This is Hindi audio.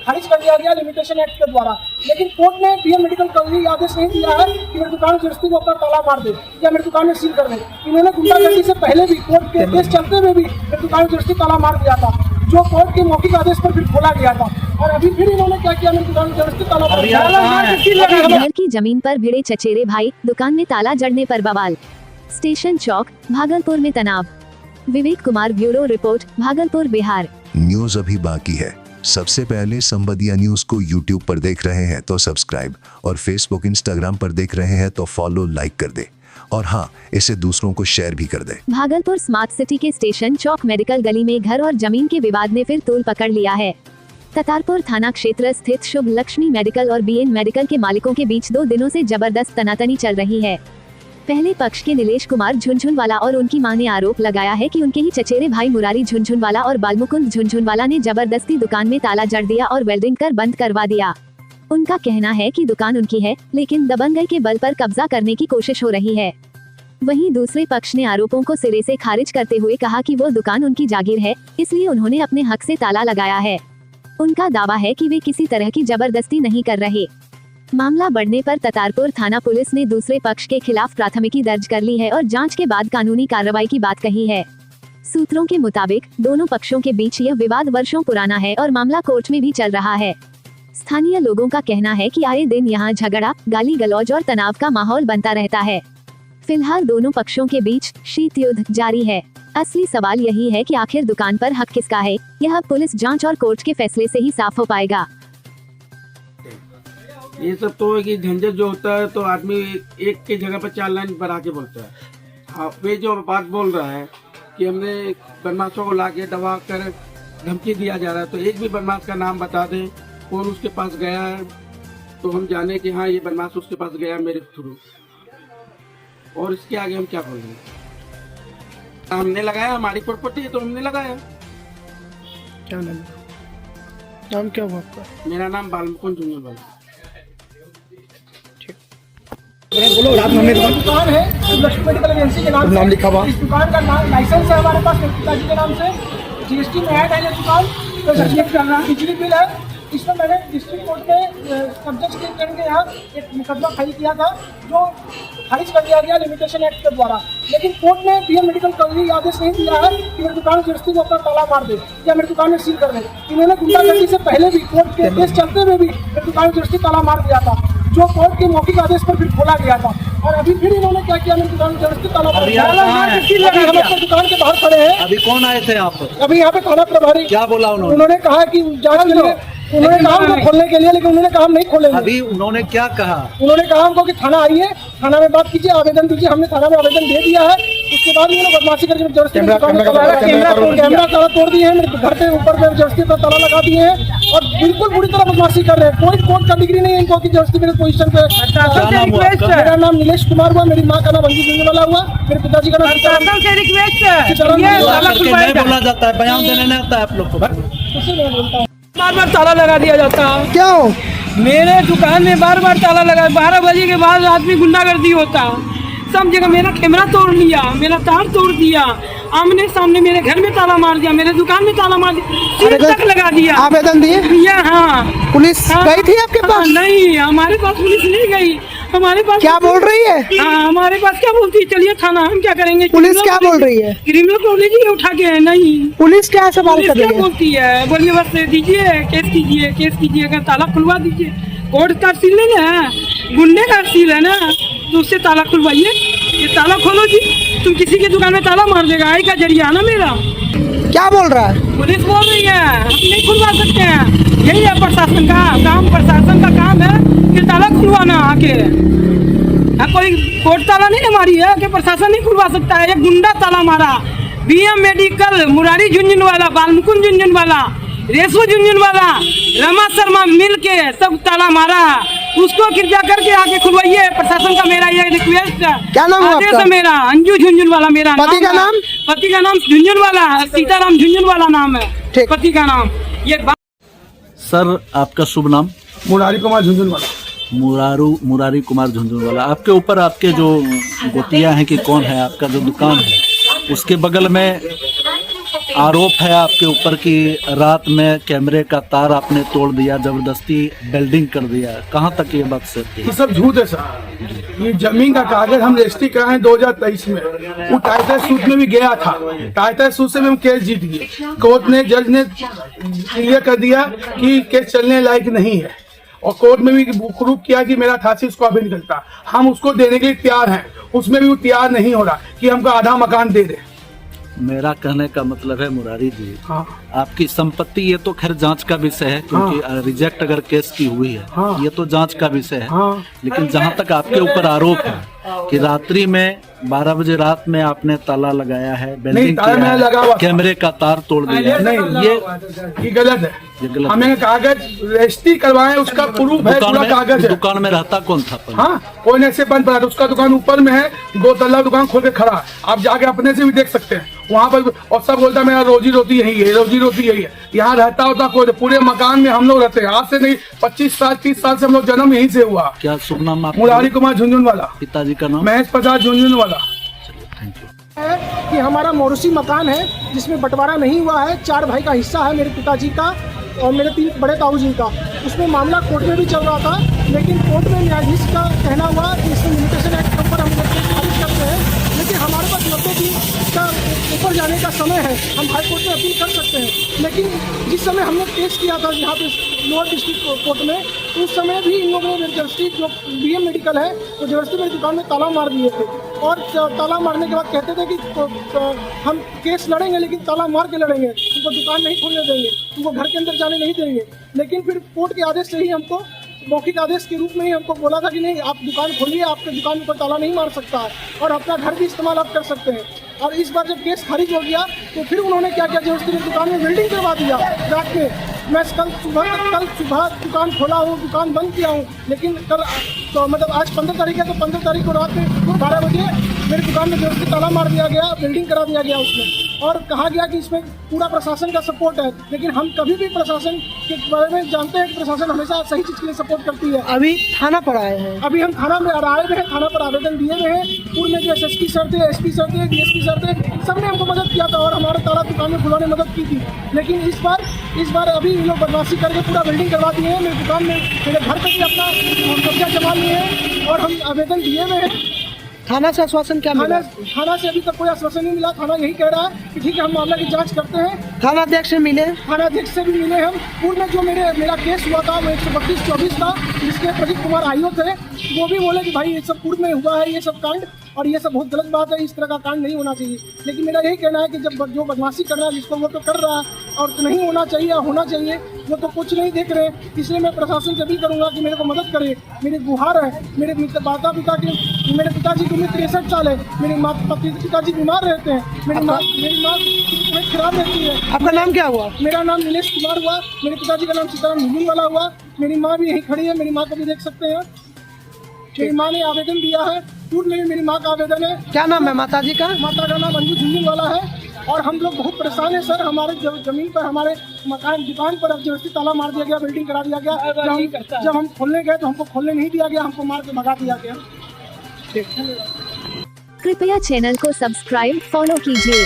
खारिज कर दिया गया लिमिटेशन एक्ट के द्वारा। लेकिन कोर्ट ने डीएम मेडिकल कॉलेज आदेश नहीं दिया है कि मेरी दुकान जबरदस्ती को अपना ताला मार दे या मेरी दुकान में सील कर दे। इन्होंने गुंडागर्दी से पहले भी कोर्ट के केस चलते हुए भी मेरी दुकान जबरदस्ती ताला मार दिया था, जो कोर्ट के मौखिक आदेश पर फिर खोला गया था। और अभी फिर इन्होंने क्या किया, मेरी दुकान जबरदस्ती ताला मार दिया। घर की जमीन पर भिड़े चचेरे भाई, दुकान में ताला जड़ने पर बवाल। स्टेशन चौक, भागलपुर में तनाव। Vivek Kumar, bureau report, Bhagalpur, Bihar. News अभी बाकी है। सबसे पहले संवादिया न्यूज को यूट्यूब पर देख रहे हैं तो सब्सक्राइब, और फेसबुक इंस्टाग्राम पर देख रहे हैं तो फॉलो लाइक कर दे, और हाँ, इसे दूसरों को शेयर भी कर दे। भागलपुर स्मार्ट सिटी के स्टेशन चौक मेडिकल गली में घर और जमीन के विवाद ने फिर तूल पकड़ लिया है। ततारपुर थाना क्षेत्र स्थित शुभ लक्ष्मी मेडिकल और बीएन मेडिकल के मालिकों के बीच 2 दिनों से जबरदस्त तनातनी चल रही है। पहले पक्ष के नीलेश कुमार झुनझुनवाला और उनकी मां ने आरोप लगाया है कि उनके ही चचेरे भाई मुरारी झुनझुनवाला और बालमुकुंद झुनझुनवाला ने जबरदस्ती दुकान में ताला जड़ दिया और वेल्डिंग कर बंद करवा दिया। उनका कहना है कि दुकान उनकी है, लेकिन दबंगई के बल पर कब्जा करने की कोशिश हो रही है। वहीं दूसरे पक्ष ने आरोपों को सिरे से खारिज करते हुए कहा कि वो दुकान उनकी जागीर है, इसलिए उन्होंने अपने हक से ताला लगाया है। उनका दावा है कि वे किसी तरह की जबरदस्ती नहीं कर रहे। मामला बढ़ने पर ततारपुर थाना पुलिस ने दूसरे पक्ष के खिलाफ प्राथमिकी दर्ज कर ली है और जांच के बाद कानूनी कार्रवाई की बात कही है। सूत्रों के मुताबिक दोनों पक्षों के बीच यह विवाद वर्षों पुराना है और मामला कोर्ट में भी चल रहा है। स्थानीय लोगों का कहना है कि आए दिन यहाँ झगड़ा, गाली गलौज और तनाव का माहौल बनता रहता है। फिलहाल दोनों पक्षों के बीच शीत युद्ध जारी है। असली सवाल यही है कि आखिर दुकान पर हक किसका है। यह पुलिस जांच और कोर्ट के फैसले से ही साफ हो पाएगा। ये सब तो है कि झंझट जो होता है तो आदमी एक की जगह पर 4 लाइन बढ़ा के बोलता है। आप वे जो बात बोल रहा है कि हमने बदमाशों को लाके दबा कर धमकी दिया जा रहा है, तो एक भी बदमाश का नाम बता दें, कौन उसके पास गया है, तो हम जाने कि हाँ ये बदमाश उसके पास गया मेरे थ्रू। और इसके आगे हम क्या बोलेंगे? हमने लगाया, हमारी प्रॉपर्टी है तो हमने लगाया। क्या नाम क्या हुआ आपका? मेरा नाम बालमुकुंद झुनझुनवाला। बोलो, दुकान है लक्ष्मी मेडिकल एजेंसी के नाम लिखा हुआ। इस दुकान का नाम लाइसेंस है हमारे पास मेरे पिताजी के नाम से, जीएसटी में ऐड है ये दुकान, तो चेक कर रहा है। बिजली बिल है, इसमें मैंने डिस्ट्रिक्ट कोर्ट में सब्जेक्ट के यहाँ एक मुकदमा फाइल किया था, जो खारिज कर दिया गया लिमिटेशन एक्ट के द्वारा। लेकिन कोर्ट ने डीएम मेडिकल कॉलेज आदेश नहीं दिया है कि मेरी दुकान जबरदस्ती को अपना ताला मार दे या मेरी दुकान में सील कर दे। इन्होंने गुंडागर्दी से पहले भी कोर्ट के केस चलते हुए भी मेरी दुकान जबरदस्ती ताला मार दिया था, जो कोर्ट के मौखिक आदेश पर फिर खोला गया था। और अभी फिर इन्होंने क्या किया, मेरी दुकान जबरदस्ती ताला मार दिया। हम अपने दुकान के बाहर खड़े हैं। अभी कौन आए थे आप? अभी यहाँ पे थाना प्रभारी। क्या बोला उन्होंने? उन्होंने कहा कि जांच के लिए, उन्होंने कहा हमको खोलने के लिए, लेकिन उन्होंने कहा हम नहीं खोलेंगे। अभी उन्होंने क्या कहा? उन्होंने कहा हमको कि थाना आइए, थाना में बात कीजिए, आवेदन दीजिए। हमने थाना में आवेदन दे दिया है। उसके बाद उन्होंने बदमाशी करके जबरदस्ती कैमरा ताला तोड़ दिए हैं, मेरे घर के ऊपर जबरदस्ती पर ताला लगा दिए हैं और बिल्कुल बुरी तरह बदमाशी कर रहे हैं। कोई कोर्ट का डिग्री नहीं है इनको कि जबरदस्ती मेरे पोजीशन पे। मेरा नाम नीलेश कुमार हुआ, मेरी माँ का नाम अंजू झुनझुनवाला हुआ, मेरे पिताजी का नाम नहीं बोला जाता है, बयान देने नहीं आता है आप लोग को? बार बार ताला लगा दिया जाता है। क्या हो? मेरे दुकान में बार बार ताला लगा। 12 बजे के बाद आदमी गुंडागर्दी होता, सब जगह मेरा कैमरा तोड़ लिया, मेरा तार तोड़ दिया, आमने सामने मेरे घर में ताला मार दिया, मेरे दुकान में ताला मार दिया, सील तक लगा दिया। आवेदन दिए? हाँ। पुलिस गई थी आपके पास? नहीं, हमारे पास पुलिस नहीं गई। हमारे पास क्या बोल रही है? हाँ, हमारे पास क्या बोलती है, चलिए थाना, हम क्या करेंगे? पुलिस क्या बोल रही है? क्रिमिनल कॉलेज ही उठा के है। नहीं, पुलिस क्या सवाल कर रही है? बोलती है, बोलिए बस दीजिए, केस कीजिए, अगर ताला खुलवा दीजिए। कोर्ट का सील नहीं है, गुंडे का सील है ना, तो उससे ताला खुलवाइए। ये ताला खोलो जी, तुम किसी की दुकान में ताला मार देगा, आई का जरिया ना मेरा। क्या बोल रहा है? पुलिस बोल रही है हम नहीं खुलवा सकते हैं। यही है प्रशासन का काम, प्रशासन का काम है कि ताला खुलवाना आके। कोई कोर्ट ताला नहीं मारी है कि प्रशासन नहीं खुलवा सकता है। ये गुंडा ताला मारा। बीएम मेडिकल, मुरारी झुनझुनवाला, बालमुकुंद झुनझुनवाला, रेशो झुनझुनवाला, रमा शर्मा मिल के सब ताला मारा। उसको कृपया करके आके खुलवाइए। प्रशासन का मेरा ये रिक्वेस्ट है। क्या नाम है आपका? मेरा अंजू झुनझुनवाला मेरा पति का नाम? पति का नाम झुनझुनवाला, सीताराम झुनझुनवाला नाम है पति का नाम। ये सर, आपका शुभ नाम? मुरारी कुमार झुनझुनवाला। मुरारी कुमार झुनझुनवाला। आपके ऊपर आपके जो गोतियां हैं कि कौन है, आपका जो दुकान है उसके बगल में आरोप है आपके ऊपर कि रात में कैमरे का तार आपने तोड़ दिया, जबरदस्ती बिल्डिंग कर दिया, कहाँ तक ये बात सत्य ये है? सब झूठ है सर। ये जमीन का कागज हम रजिस्ट्री कराए 2023 में, वो टाइटल सूट में भी गया था, टाइटल सूट से भी हम केस जीत गए। कोर्ट ने, जज ने क्लियर कर दिया कि केस चलने लायक नहीं है, और कोर्ट में भी प्रूफ किया कि मेरा 88 उसको अभी निकलता। हम उसको देने के लिए तैयार हैं, उसमें भी वो तैयार नहीं हो रहा कि हमको आधा मकान दे दे। मेरा कहने का मतलब है मुरारी जी, हाँ आपकी संपत्ति ये तो खैर जांच का विषय है, क्योंकि रिजेक्ट अगर केस की हुई है हाँ। ये तो जांच का विषय है। हाँ। लेकिन जहां तक आपके ऊपर आरोप है कि रात्रि में 12 बजे रात में आपने ताला लगाया है, बिल्डिंग ताला किया मैंने है, लगा हुआ था। कैमरे का तार तोड़ दिया है, नहीं, ये गलत है। ये गलत हमें कागज रजिस्ट्री करवाए, उसका प्रूफ है, पूरा कागज है। दुकान में रहता कौन था पहले? हाँ, कोई ऐसे बंद पड़ा था, उसका दुकान ऊपर में है, 2 तल्ला दुकान खोल के खड़ा है, आप जाके अपने से भी देख सकते हैं वहाँ पर। और सब बोलता मेरा रोजी रोटी यही है, रोजी रोटी यही है। यहाँ रहता होता कोई, पूरे मकान में हम लोग रहते हैं, आज से नहीं 25 साल 30 साल से हम लोग, जन्म यहीं से हुआ। क्या शुभ नाम आपका? मुरारी कुमार झुंझुनवाला, पिताजी का नाम? महेश प्रसाद झुंझुनवाला। Thank you. है कि हमारा मौरूसी मकान है जिसमें बंटवारा नहीं हुआ है, 4 भाई का हिस्सा है, मेरे पिताजी का और मेरे 3 बड़े ताऊ जी का। उसमें मामला कोर्ट में भी चल रहा था, लेकिन कोर्ट में न्यायाधीश का कहना हुआ कि इसमें लिमिटेशन एक्ट के ऊपर हम लोग खारिज करते हैं, लेकिन हमारे पास 90 दिन का ऊपर जाने का समय है, हम हाई कोर्ट में अपील कर सकते हैं। लेकिन जिस समय हमने केस किया था यहाँ पे लोअर डिस्ट्रिक्ट कोर्ट में, उस समय भी इन लोगों ने जबरदस्ती, जो BM मेडिकल है, वो जबरदस्ती मेरी दुकान में ताला मार दिए थे, और ताला मारने के बाद कहते थे कि हम केस लड़ेंगे लेकिन ताला मार के लड़ेंगे, तुमको दुकान नहीं खोलने देंगे, तुमको घर के अंदर जाने नहीं देंगे। लेकिन फिर कोर्ट के आदेश से ही हमको, मौखिक आदेश के रूप में ही हमको बोला था कि नहीं, आप दुकान खोलिए, आपके दुकान पर ताला नहीं मार सकता है और अपना घर भी इस्तेमाल आप कर सकते हैं। और इस बार जब केस खारिज हो गया तो फिर उन्होंने क्या किया, जबरदस्ती दुकान में बिल्डिंग करवा दिया रात में। मैं कल सुबह दुकान खोला हूँ, दुकान बंद किया हूँ, लेकिन कल तो मतलब आज 15 तारीख है, तो 15 तारीख को रात में 12 बजे मेरी दुकान में जबरदस्ती ताला मार दिया गया, बिल्डिंग करा दिया गया उसमें, और कहा गया कि इसमें पूरा प्रशासन का सपोर्ट है। लेकिन हम कभी भी प्रशासन के बारे में जानते हैं कि प्रशासन हमेशा सही चीज़ के लिए सपोर्ट करती है। अभी थाना पर आए हैं, अभी हम थाना में आए हुए हैं, थाना पर आवेदन दिए हुए हैं। पूर्व में जो SSP सर थे, SP सर थे, DSP सर थे, सबने हमको मदद किया था और हमारे ताला दुकान में खुलाने में मदद की थी। लेकिन इस बार अभी ये लोग बदमाशी करके पूरा बिल्डिंग करवा दिए हैं, मेरी दुकान में, मेरे घर पर भी अपना कब्जा जमा लिए हैं, और हम आवेदन दिए हुए हैं। थाना से आश्वासन क्या मिला? थाना से अभी तक कोई आश्वासन नहीं मिला। थाना यही कह रहा है कि ठीक है, हम मामला की जांच करते हैं। थाना अध्यक्ष से मिले? थाना अध्यक्ष से भी मिले हम। पूर्व में जो मेरा केस हुआ था वो 132/24 था, जिसके प्रदीप कुमार आईओ थे, वो भी बोले कि भाई ये सब पूर्व में हुआ है, ये सब कांड, और ये सब बहुत गलत बात है, इस तरह का कांड नहीं होना चाहिए। लेकिन मेरा यही कहना है कि जब जो बदमाशी कर रहा है जिसको, वो तो कर रहा है, और तो नहीं होना चाहिए, होना चाहिए, वो तो कुछ नहीं देख रहे। इसलिए मैं प्रशासन से भी करूँगा कि मेरे को मदद करे। मेरी गुहार है, मेरे माता पिता के, मेरे पिताजी की उम्र 63 साल है, मेरे पिताजी बीमार रहते हैं, मेरी माँ की तबीयत खराब रहती है। आपका नाम क्या हुआ? मेरा नाम नीलेश कुमार हुआ, मेरे पिताजी का नाम सीताराम झुंझुनवाला हुआ, मेरी माँ भी यहीं खड़ी है, मेरी माँ को भी देख सकते हैं। मेरी माँ ने आवेदन दिया है, पूर्व में भी मेरी माँ का आवेदन है। क्या नाम है माताजी का? माता का नाम अंजू झुंझुनवाला है। और हम लोग बहुत परेशान हैं सर, हमारे जमीन पर, हमारे मकान दुकान पर अब जबरदस्ती ताला मार दिया गया, बिल्डिंग करा दिया गया। जब हम खोलने गए तो हमको खोलने नहीं दिया गया, हमको मार के भगा दिया गया। कृपया चैनल को सब्सक्राइब, फॉलो कीजिए